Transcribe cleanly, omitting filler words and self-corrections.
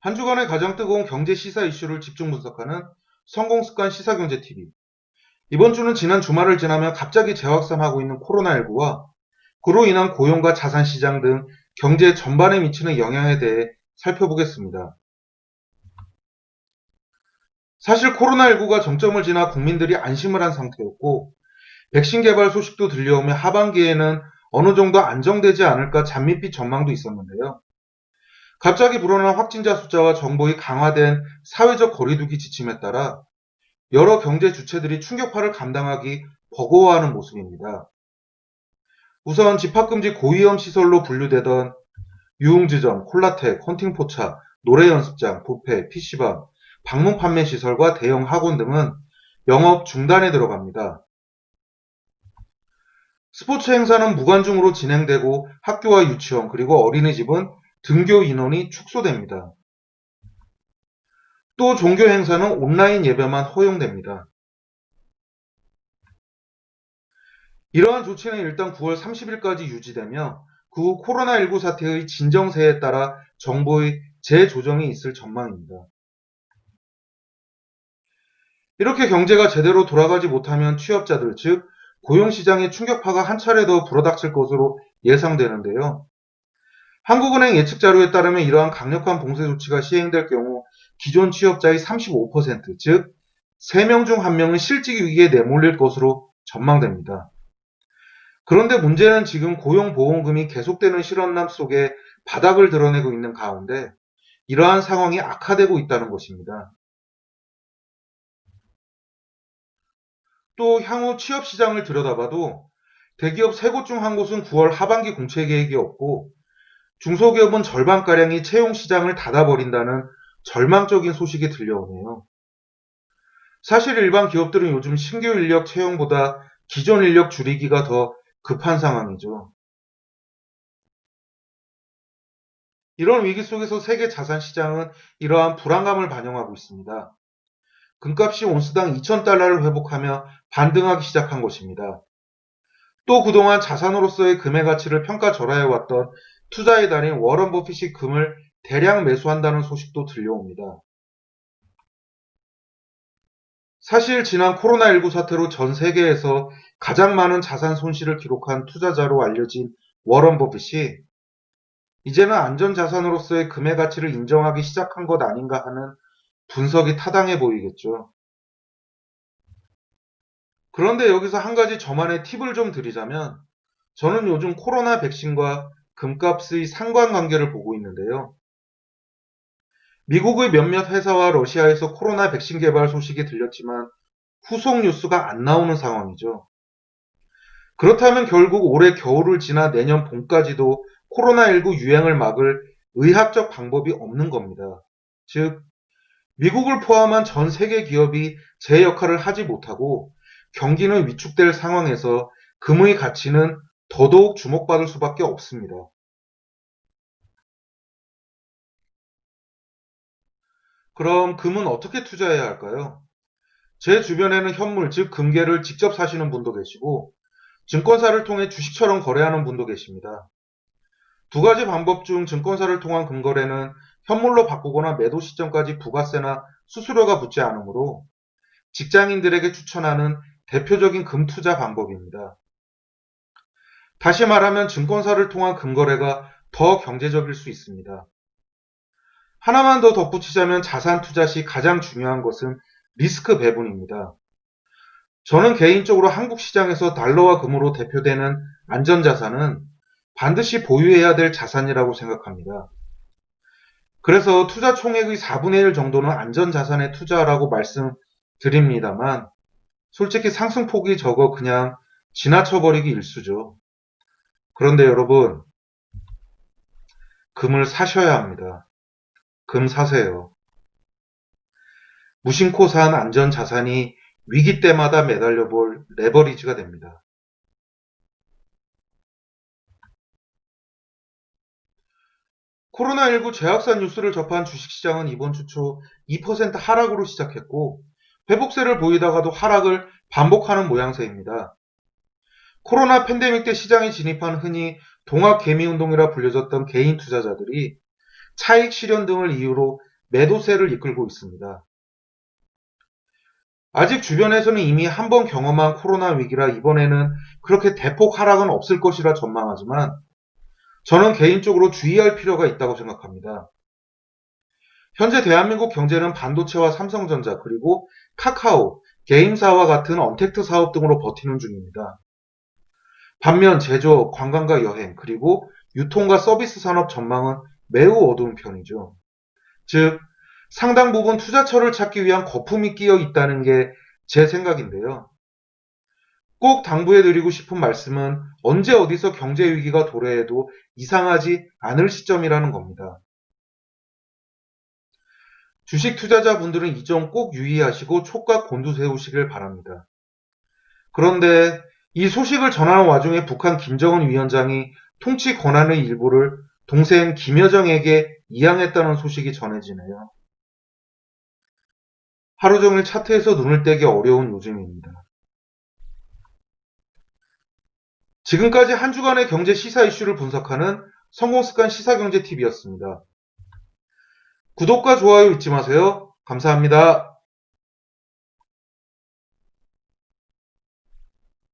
한 주간의 가장 뜨거운 경제 시사 이슈를 집중 분석하는 성공습관 시사경제TV. 이번 주는 지난 주말을 지나며 갑자기 재확산하고 있는 코로나19와 그로 인한 고용과 자산시장 등 경제 전반에 미치는 영향에 대해 살펴보겠습니다. 사실 코로나19가 정점을 지나 국민들이 안심을 한 상태였고 백신 개발 소식도 들려오며 하반기에는 어느 정도 안정되지 않을까 장밋빛 전망도 있었는데요. 갑자기 불어난 확진자 숫자와 정부의 강화된 사회적 거리두기 지침에 따라 여러 경제 주체들이 충격파를 감당하기 버거워하는 모습입니다. 우선 집합금지 고위험 시설로 분류되던 유흥지점, 콜라텍, 헌팅포차, 노래연습장, 뷔페, PC방, 방문 판매 시설과 대형 학원 등은 영업 중단에 들어갑니다. 스포츠 행사는 무관중으로 진행되고 학교와 유치원 그리고 어린이집은 등교 인원이 축소됩니다. 또 종교 행사는 온라인 예배만 허용됩니다. 이러한 조치는 일단 9월 30일까지 유지되며 그 후 코로나19 사태의 진정세에 따라 정부의 재조정이 있을 전망입니다. 이렇게 경제가 제대로 돌아가지 못하면 취업자들, 즉 고용시장의 충격파가 한 차례 더 불어닥칠 것으로 예상되는데요. 한국은행 예측 자료에 따르면 이러한 강력한 봉쇄 조치가 시행될 경우 기존 취업자의 35%, 즉 3명 중 1명은 실직 위기에 내몰릴 것으로 전망됩니다. 그런데 문제는 지금 고용보험금이 계속되는 실업난 속에 바닥을 드러내고 있는 가운데 이러한 상황이 악화되고 있다는 것입니다. 또 향후 취업시장을 들여다봐도 대기업 3곳 중 한 곳은 9월 하반기 공채 계획이 없고 중소기업은 절반가량이 채용시장을 닫아버린다는 절망적인 소식이 들려오네요. 사실 일반 기업들은 요즘 신규 인력 채용보다 기존 인력 줄이기가 더 급한 상황이죠. 이런 위기 속에서 세계 자산 시장은 이러한 불안감을 반영하고 있습니다. 금값이 온스당 2,000달러를 회복하며 반등하기 시작한 것입니다. 또 그동안 자산으로서의 금의 가치를 평가절하해왔던 투자의 달인 워런 버핏이 금을 대량 매수한다는 소식도 들려옵니다. 사실 지난 코로나19 사태로 전 세계에서 가장 많은 자산 손실을 기록한 투자자로 알려진 워런 버핏이 이제는 안전자산으로서의 금의 가치를 인정하기 시작한 것 아닌가 하는 분석이 타당해 보이겠죠. 그런데 여기서 한 가지 저만의 팁을 좀 드리자면 저는 요즘 코로나 백신과 금값의 상관관계를 보고 있는데요. 미국의 몇몇 회사와 러시아에서 코로나 백신 개발 소식이 들렸지만 후속 뉴스가 안 나오는 상황이죠. 그렇다면 결국 올해 겨울을 지나 내년 봄까지도 코로나19 유행을 막을 의학적 방법이 없는 겁니다. 즉, 미국을 포함한 전 세계 기업이 제 역할을 하지 못하고 경기는 위축될 상황에서 금의 가치는 더더욱 주목받을 수밖에 없습니다. 그럼 금은 어떻게 투자해야 할까요? 제 주변에는 현물, 즉 금괴를 직접 사시는 분도 계시고 증권사를 통해 주식처럼 거래하는 분도 계십니다. 두 가지 방법 중 증권사를 통한 금거래는 현물로 바꾸거나 매도 시점까지 부가세나 수수료가 붙지 않으므로 직장인들에게 추천하는 대표적인 금 투자 방법입니다. 다시 말하면 증권사를 통한 금거래가 더 경제적일 수 있습니다. 하나만 더 덧붙이자면 자산 투자 시 가장 중요한 것은 리스크 배분입니다. 저는 개인적으로 한국 시장에서 달러와 금으로 대표되는 안전자산은 반드시 보유해야 될 자산이라고 생각합니다. 그래서 투자 총액의 4분의 1 정도는 안전자산에 투자하라고 말씀드립니다만 솔직히 상승폭이 적어 그냥 지나쳐버리기 일쑤죠. 그런데 여러분, 금을 사셔야 합니다. 금 사세요. 무심코 산 안전자산이 위기 때마다 매달려 볼 레버리지가 됩니다. 코로나19 재확산 뉴스를 접한 주식시장은 이번 주 초 2% 하락으로 시작했고 회복세를 보이다가도 하락을 반복하는 모양새입니다. 코로나 팬데믹 때 시장에 진입한 흔히 동학 개미운동이라 불려졌던 개인 투자자들이 차익 실현 등을 이유로 매도세를 이끌고 있습니다. 아직 주변에서는 이미 한 번 경험한 코로나 위기라 이번에는 그렇게 대폭 하락은 없을 것이라 전망하지만 저는 개인적으로 주의할 필요가 있다고 생각합니다. 현재 대한민국 경제는 반도체와 삼성전자 그리고 카카오, 게임사와 같은 언택트 사업 등으로 버티는 중입니다. 반면 제조업, 관광과 여행, 그리고 유통과 서비스 산업 전망은 매우 어두운 편이죠. 즉, 상당 부분 투자처를 찾기 위한 거품이 끼어 있다는 게 제 생각인데요. 꼭 당부해드리고 싶은 말씀은 언제 어디서 경제 위기가 도래해도 이상하지 않을 시점이라는 겁니다. 주식 투자자분들은 이 점 꼭 유의하시고 촉각 곤두세우시길 바랍니다. 그런데 이 소식을 전하는 와중에 북한 김정은 위원장이 통치 권한의 일부를 동생 김여정에게 이양했다는 소식이 전해지네요. 하루 종일 차트에서 눈을 떼기 어려운 요즘입니다. 지금까지 한 주간의 경제 시사 이슈를 분석하는 성공습관 시사경제TV였습니다. 구독과 좋아요 잊지 마세요. 감사합니다.